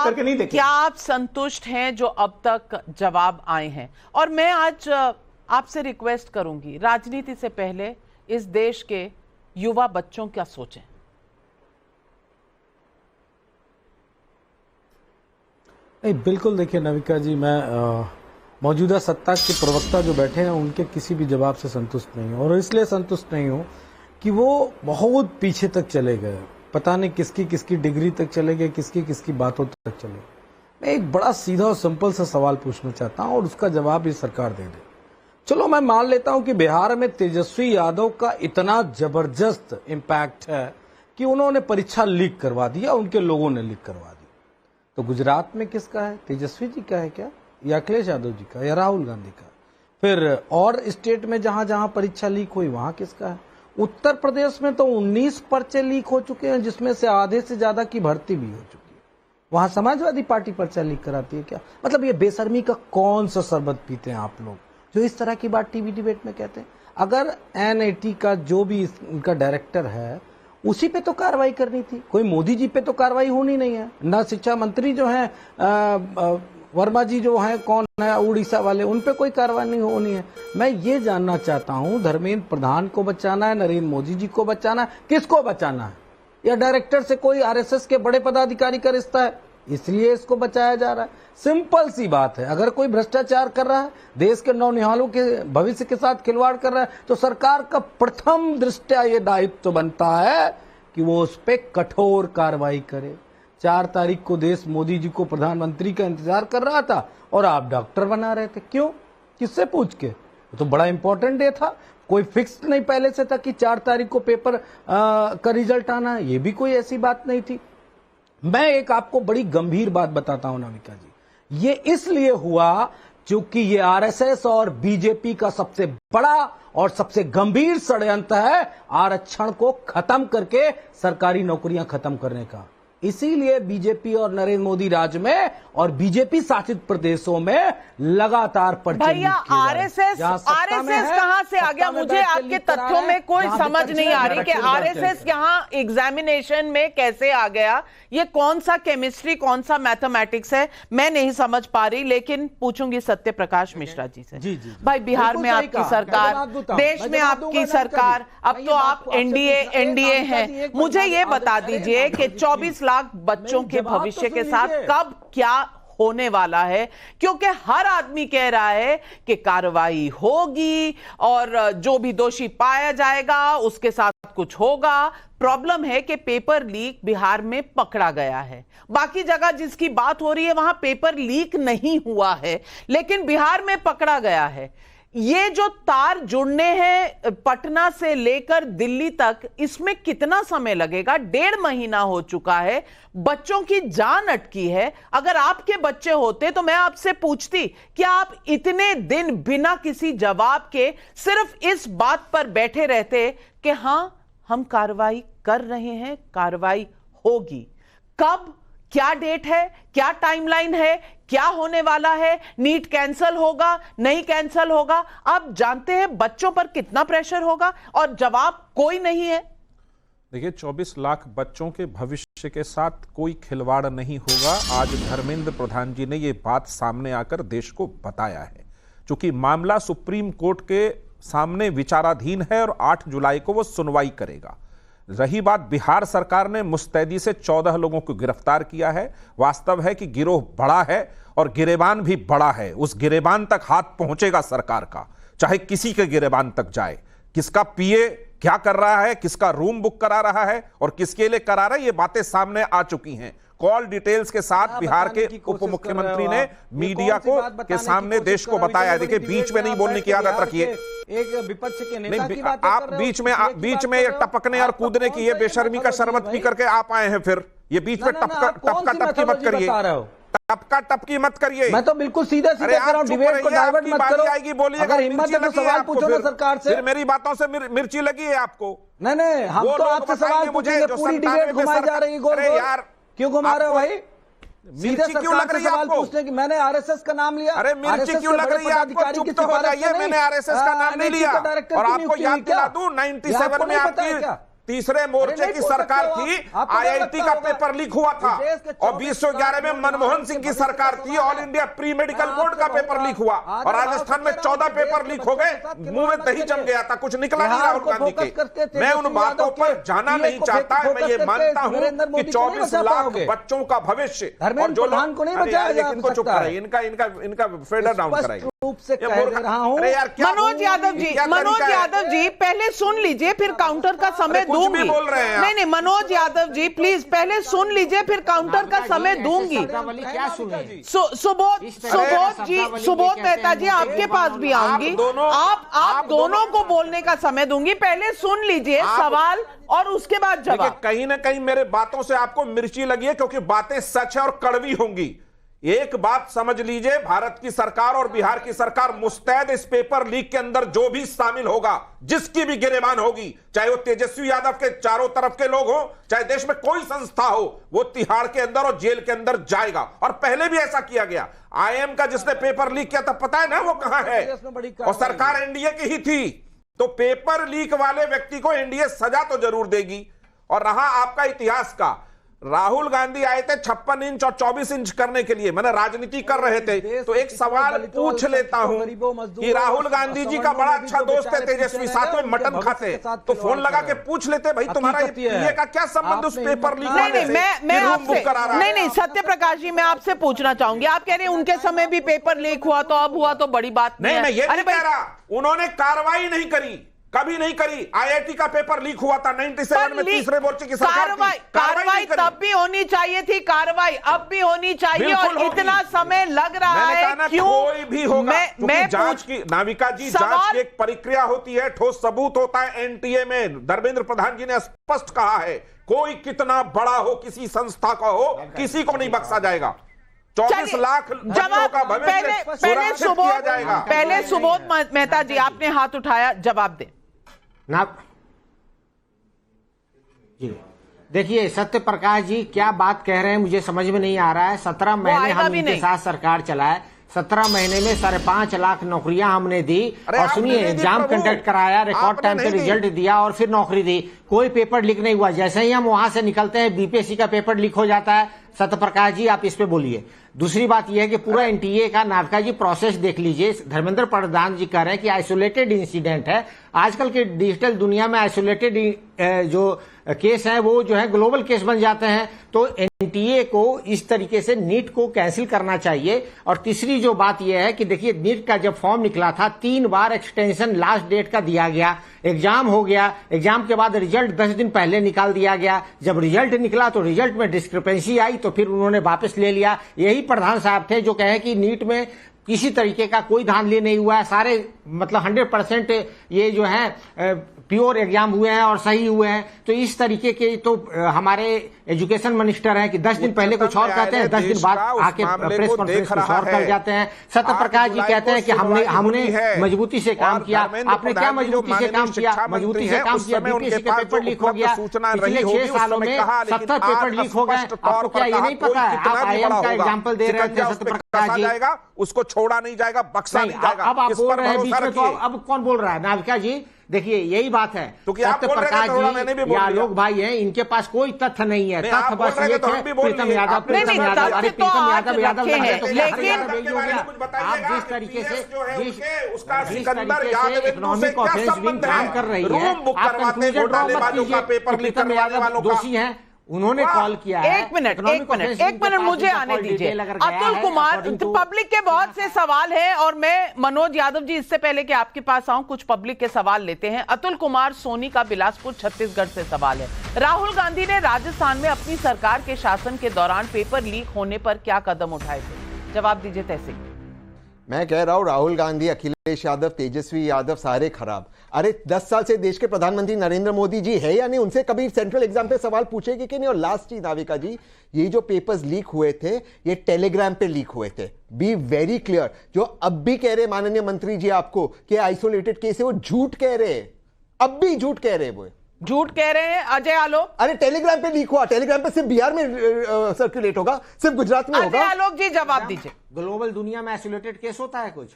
करके नहीं देखें। क्या आप संतुष्ट हैं जो अब तक जवाब आए हैं? और मैं आज आपसे रिक्वेस्ट करूंगी, राजनीति से पहले इस देश के युवा बच्चों क्या सोचें। नहीं, बिल्कुल देखिए नविका जी, मैं मौजूदा सत्ता के प्रवक्ता जो बैठे हैं उनके किसी भी जवाब से संतुष्ट नहीं हूँ, और इसलिए संतुष्ट नहीं हूँ कि वो बहुत पीछे तक चले गए। पता नहीं किसकी किसकी डिग्री तक चले गए, किसकी किसकी बातों तक चले गए। मैं एक बड़ा सीधा और सिंपल सा सवाल पूछना चाहता हूँ और उसका जवाब ये सरकार दे दे। चलो मैं मान लेता हूँ कि बिहार में तेजस्वी यादव का इतना जबरदस्त इम्पैक्ट है कि उन्होंने परीक्षा लीक करवा दिया, उनके लोगों ने लीक करवा दी। तो गुजरात में किसका है? तेजस्वी जी का है क्या, या अखिलेश यादव जी का, या राहुल गांधी का? फिर और स्टेट में जहां जहां परीक्षा लीक हुई वहां किसका है? उत्तर प्रदेश में तो 19 पर्चे लीक हो चुके हैं, जिसमें से आधे से ज्यादा की भर्ती भी हो चुकी है। वहां समाजवादी पार्टी पर्चा लीक कराती है क्या? मतलब ये बेशर्मी का कौन सा शरबत पीते हैं आप लोग जो इस तरह की बात टीवी डिबेट में कहते हैं? अगर NIT का जो भी इनका डायरेक्टर है उसी पे तो कार्रवाई करनी थी, कोई मोदी जी पे तो कार्रवाई होनी नहीं है। ना शिक्षा मंत्री जो है वर्मा जी जो है, कौन है उड़ीसा वाले, उन पे कोई कार्रवाई नहीं होनी है। मैं ये जानना चाहता हूँ, धर्मेंद्र प्रधान को बचाना है, नरेंद्र मोदी जी को बचाना है, किसको बचाना है? या डायरेक्टर से कोई RSS के बड़े पदाधिकारी का रिश्ता है इसलिए इसको बचाया जा रहा है? सिंपल सी बात है, अगर कोई भ्रष्टाचार कर रहा है, देश के नौनिहालों के भविष्य के साथ खिलवाड़ कर रहा है, तो सरकार का प्रथम दृष्टया ये दायित्व तो बनता है कि वो उस पर कठोर कार्रवाई करे। 4 तारीख को देश मोदी जी को प्रधानमंत्री का इंतजार कर रहा था और आप डॉक्टर बना रहे थे। क्यों? किससे पूछ के? तो बड़ा इंपॉर्टेंट डे था, कोई फिक्स नहीं पहले से था कि 4 तारीख को पेपर का रिजल्ट आना है, ये भी कोई ऐसी बात नहीं थी। मैं एक आपको बड़ी गंभीर बात बताता हूं नविका जी, ये इसलिए हुआ क्योंकि ये RSS और बीजेपी का सबसे बड़ा और सबसे गंभीर षड्यंत्र है आरक्षण को खत्म करके सरकारी नौकरियां खत्म करने का। इसीलिए बीजेपी और नरेंद्र मोदी राज में और बीजेपी शासित प्रदेशों में लगातार भैया RSS कहां से आ गया? मुझे आपके तथ्यों में कोई समझ नहीं आ रही कि RSS यहां एग्जामिनेशन में कैसे आ गया। ये कौन सा केमिस्ट्री, कौन सा मैथमेटिक्स है, मैं नहीं समझ पा रही, लेकिन पूछूंगी सत्य प्रकाश मिश्रा जी से। जी। भाई, बिहार में आपकी सरकार, देश में आपकी सरकार, अब तो आप एनडीए हैं। मुझे ये बता दीजिए कि 24 लाख बच्चों के भविष्य के साथ कब क्या होने वाला है? क्योंकि हर आदमी कह रहा है कि कार्रवाई होगी और जो भी दोषी पाया जाएगा उसके साथ कुछ होगा। प्रॉब्लम है कि पेपर लीक बिहार में पकड़ा गया है, बाकी जगह जिसकी बात हो रही है वहां पेपर लीक नहीं हुआ है, लेकिन बिहार में पकड़ा गया है। ये जो तार जुड़ने हैं पटना से लेकर दिल्ली तक, इसमें कितना समय लगेगा? 1.5 महीना हो चुका है, बच्चों की जान अटकी है। अगर आपके बच्चे होते तो मैं आपसे पूछती कि आप इतने दिन बिना किसी जवाब के सिर्फ इस बात पर बैठे रहते कि हां हम कार्रवाई कर रहे हैं, कार्रवाई होगी। कब, क्या डेट है, क्या टाइमलाइन है, क्या होने वाला है? नीट कैंसिल होगा, नहीं कैंसिल होगा? आप जानते हैं बच्चों पर कितना प्रेशर होगा और जवाब कोई नहीं है। देखिए, 24 लाख बच्चों के भविष्य के साथ कोई खिलवाड़ नहीं होगा। आज धर्मेंद्र प्रधान जी ने यह बात सामने आकर देश को बताया है। चूंकि मामला सुप्रीम कोर्ट के सामने विचाराधीन है और 8 जुलाई को वो सुनवाई करेगा। रही बात, बिहार सरकार ने मुस्तैदी से 14 लोगों को गिरफ्तार किया है। वास्तव है कि गिरोह बड़ा है और गिरेबान भी बड़ा है। उस गिरेबान तक हाथ पहुंचेगा सरकार का, चाहे किसी के गिरेबान तक जाए। किसका पीए क्या कर रहा है, किसका रूम बुक करा रहा है और किसके लिए करा रहा है, ये बातें सामने आ चुकी हैं। कॉल डिटेल्स के साथ बिहार के उप मुख्यमंत्री ने मीडिया को के सामने देश को बताया। देखिए, बीच में नहीं बोलने की आदत रखिए। एक विपक्ष के नेता की बात आप बीच में टपकने और कूदने की ये बेशर्मी का शरबत पी करके आप आए हैं। फिर ये बीच में टपका टपकी मत करिए, टपका टपकी मत करिए। मैं तो बिल्कुल सीधा सीधा कर रहा हूं, डिबेट को डाइवर्ट मत करो। आएगी बोलिए, अगर हिम्मत है तो सवाल पूछो ना सरकार से। फिर मेरी बातों से मिर्ची लगी है आपको? नहीं, हम तो आपसे सवाल पूछेंगे। पूरी डिबेट घुमाई जा रही है गोल गोल। यार क्यों घुमा रहे हो भाई? मिर्ची क्यों लग रही है आपको? पूछने की मैंने RSS का नाम लिया। अरे मिर्ची क्यों लग रही है आपको? चुप तो हो जाइए। मैंने RSS का नाम नहीं लिया। और आपको याद दिला दूं, 97 में आपकी तीसरे मोर्चे की सरकार थी, आईआईटी का पेपर लीक हुआ था, और 2011 में मनमोहन सिंह की सरकार थी, all India pre medical board का पेपर लीक हुआ, और राजस्थान में 14 पेपर लीक हो गए, मुंह में दही जम गया था, कुछ निकला नहीं राहुल गांधी के। मैं उन बातों पर जाना नहीं चाहता, मैं ये मानता हूं कि 24 लाख बच्चों का भविष्य, और जो लोग को नहीं बचाया जा इनको चुप सकता कराइए, इनका फेडर डाउन कराइए। रूप से कह रहा हूं। अरे यार क्या मनोज यादव जी पहले सुन लीजिए, फिर काउंटर का समय कुछ भी दूंगी। बोल रहे हैं आप। नहीं, मनोज यादव जी प्लीज पहले सुन लीजिए, फिर काउंटर का समय दूंगी। क्या सुने? सुबोध मेहता जी आपके पास भी आऊंगी, आप दोनों को बोलने का समय दूंगी। पहले सुन लीजिए सवाल और उसके बाद जवाब। कहीं ना कहीं मेरे बातों से आपको मिर्ची लगी है, क्योंकि बातें सच है और कड़वी होंगी। एक बात समझ लीजिए, भारत की सरकार और बिहार की सरकार मुस्तैद इस पेपर लीक के अंदर जो भी शामिल होगा, जिसकी भी गिरेबान होगी, चाहे वो तेजस्वी यादव के चारों तरफ के लोग हो, चाहे देश में कोई संस्था हो, वो तिहाड़ के अंदर और जेल के अंदर जाएगा। और पहले भी ऐसा किया गया। आईएम का जिसने पेपर लीक किया था, पता है ना वो कहां है, और सरकार एनडीए की ही थी। तो पेपर लीक वाले व्यक्ति को एनडीए सजा तो जरूर देगी। और रहा आपका इतिहास का, राहुल गांधी आए थे 56 इंच और 24 इंच करने के लिए, मैंने राजनीति कर रहे थे, तो एक सवाल पूछ लेता हूं कि राहुल गांधी जी का बड़ा अच्छा दोस्त है तेजस्वी, साथ में मटन खाते, तो फोन लगा के पूछ लेते भाई तुम्हारा ये का क्या संबंध उस पेपर लीक वाले से? मैं आपसे नहीं, सत्य प्रकाश जी मैं आपसे पूछना चाहूंगी, आप कह रहे हैं उनके समय भी पेपर लीक हुआ, तो अब हुआ तो बड़ी बात नहीं। मैं ये नहीं कह रहा, उन्होंने कार्रवाई नहीं करी, कभी नहीं करी। आईआईटी का पेपर लीक हुआ था 97 में, तीसरे मोर्चे की सरकार थी। कार्रवाई तब भी होनी चाहिए थी, कार्रवाई अब भी होनी चाहिए, और इतना समय लग रहा है क्यों? कोई भी होगा, मैं जांच की, नाविका जी, जांच की एक प्रक्रिया होती है, ठोस सबूत होता है। एनटीए में धर्मेंद्र प्रधान जी ने स्पष्ट कहा है, कोई कितना बड़ा हो, किसी संस्था का हो, किसी को नहीं बख्शा जाएगा। 24 लाख बच्चों का भविष्य सुरक्षित किया जाएगा। पहले सुबोध मेहता जी आपने हाथ उठाया, जवाब दें ना जी। देखिए सत्य प्रकाश जी क्या बात कह रहे हैं मुझे समझ में नहीं आ रहा है। 17 महीने हम इनके साथ सरकार चलाए, 17 महीने में 5.5 लाख नौकरियां हमने दी, और सुनिए एग्जाम कंडक्ट कराया, रिकॉर्ड टाइम पे रिजल्ट दिया और फिर नौकरी दी। कोई पेपर लीक नहीं हुआ। जैसे ही हम वहां से निकलते हैं बीपीएससी का पेपर लीक हो जाता है। सत्य प्रकाश जी आप इस पे बोलिए। दूसरी बात यह है कि पूरा एनटीए का नाविका जी प्रोसेस देख लीजिए। धर्मेंद्र प्रधान जी कह रहे हैं कि आइसोलेटेड इंसिडेंट है। आजकल के डिजिटल दुनिया में आइसोलेटेड जो केस है वो जो है ग्लोबल केस बन जाते हैं। तो एनटीए को इस तरीके से नीट को कैंसिल करना चाहिए। और तीसरी जो बात यह है कि देखिए नीट का जब फॉर्म निकला था 3 बार एक्सटेंशन लास्ट डेट का दिया गया, एग्जाम हो गया, एग्जाम के बाद रिजल्ट 10 दिन पहले निकाल दिया गया। जब रिजल्ट निकला तो रिजल्ट में डिस्क्रिपेंसी आई तो फिर उन्होंने वापस ले लिया। यही प्रधान साहब थे जो कहे कि नीट में किसी तरीके का कोई धांधली नहीं हुआ है, सारे मतलब 100% ये जो है प्योर एग्जाम हुए हैं और सही हुए हैं। तो इस तरीके के तो हमारे एजुकेशन मिनिस्टर हैं कि 10 दिन पहले कुछ और कहते हैं, 10 दिन बाद आके प्रेस कॉन्फ्रेंस कुछ और कर जाते हैं। सत्य प्रकाश जी कहते हैं कि हमने मजबूती से काम किया। आपने क्या मजबूती से काम किया? मजबूती से काम किया। बीपीएससी का पेपर लीक हो गया, पिछले 6 सालों में 70 पेपर लीक हो गए। आपको क्या ये नहीं पता है? आप आईएम का एग्जाम्पल दे रहे थे सत्य प्रकाश जी। उसको छोड़ा नहीं जाएगा, बख्शा नहीं जाएगा। अब आप बोल रहे हैं बीच में, तो अब कौन बोल रहा है? नाविका जी देखिए यही बात है। सत्य प्रकाश जी या लोग भाई हैं, इनके पास कोई तथ्य नहीं है। तथ्य बस ये थे प्रीतम यादव, प्रीतम यादव, अरे प्रीतम यादव लगे तो आप जिस तरीके से इकोनॉमिक ऑफेंस भी काम कर रही है, आप कंक्लूजन ड्रॉ मत कीजिए। प्रीतम यादव दोषी हैं, उन्होंने कॉल किया है। एक मिनट मुझे आने दीजिए। अतुल कुमार, पब्लिक के बहुत से सवाल हैं और मैं मनोज यादव जी इससे पहले कि आपके पास आऊं कुछ पब्लिक के सवाल लेते हैं। अतुल कुमार सोनी का बिलासपुर छत्तीसगढ़ से सवाल है। राहुल गांधी ने राजस्थान में अपनी सरकार के शासन के दौरान पेपर लीक होने पर क्या कदम उठाए थे? जवाब दीजिए तहसील। मैं कह रहा हूं राहुल गांधी, अखिलेश यादव, तेजस्वी यादव सारे खराब। अरे 10 साल से देश के प्रधानमंत्री नरेंद्र मोदी जी है या नहीं? उनसे कभी सेंट्रल एग्जाम पे सवाल पूछेगी कि नहीं? और लास्ट चीज नाविका जी, ये जो पेपर्स लीक हुए थे ये टेलीग्राम पे लीक हुए थे। Be very clear. जो अब भी कह रहे माननीय मंत्री जी आपको कि आइसोलेटेड केस है, वो झूठ कह रहे हैं। अब भी झूठ कह रहे हैं, वो झूठ कह रहे हैं। अजय आलोक, अरे टेलीग्राम पे लीक हुआ, टेलीग्राम पे सिर्फ बिहार में सर्कुलेट होगा, सिर्फ गुजरात में होगा। अजय आलोक जी जवाब दीजिए। ग्लोबल दुनिया में आइसोलेटेड केस होता है कुछ?